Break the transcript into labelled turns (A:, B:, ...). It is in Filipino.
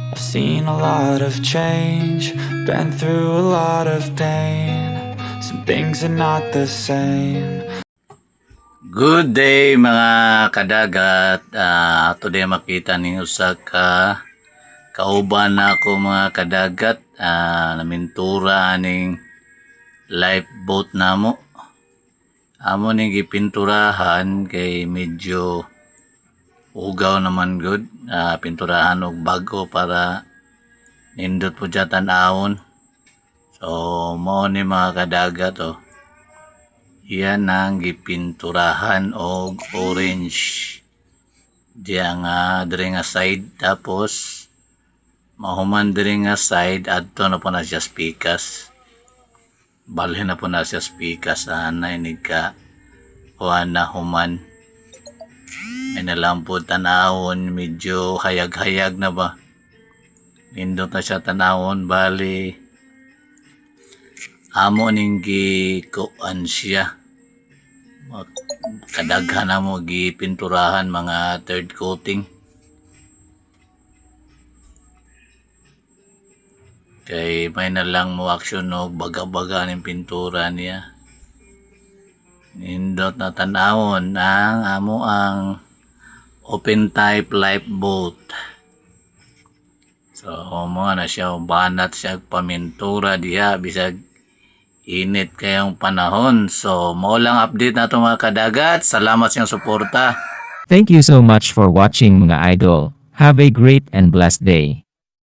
A: I've seen a lot of change, been through a lot of pain. Some things are not the same.
B: Good day mga kadagat. Today makita ninyo sa kauban na ako mga kadagat. Namintura aning lifeboat namo. Amo ning gipinturahan kay medyo ugaw naman good. Pinturahan og bago para nindot po dyan tanawon. So mo ni mga kadagat Yan ang gipinturahan og orange. Diya nga diri nga side, tapos mahuman diri nga side adto na po na siya spikas. Balhin na po na siya spikas ana inig ka kuan na human. May nalampod tanawon, medyo hayag-hayag na ba. Nindot na siya tanawon, bali amo ning gikuan siya. Kadaghan na mo gipinturahan mga third coating. Kay may na lang mo action og baga-baga ning pintura niya. Nindot na tanawon ang amo ang open type lifeboat. So mo na siya, banat siya pamintura diha bisag init kayong panahon. So, mo lang update na ito mga kadagat. Salamat sa iyong suporta.
C: Thank you so much for watching mga idol. Have a great and blessed day.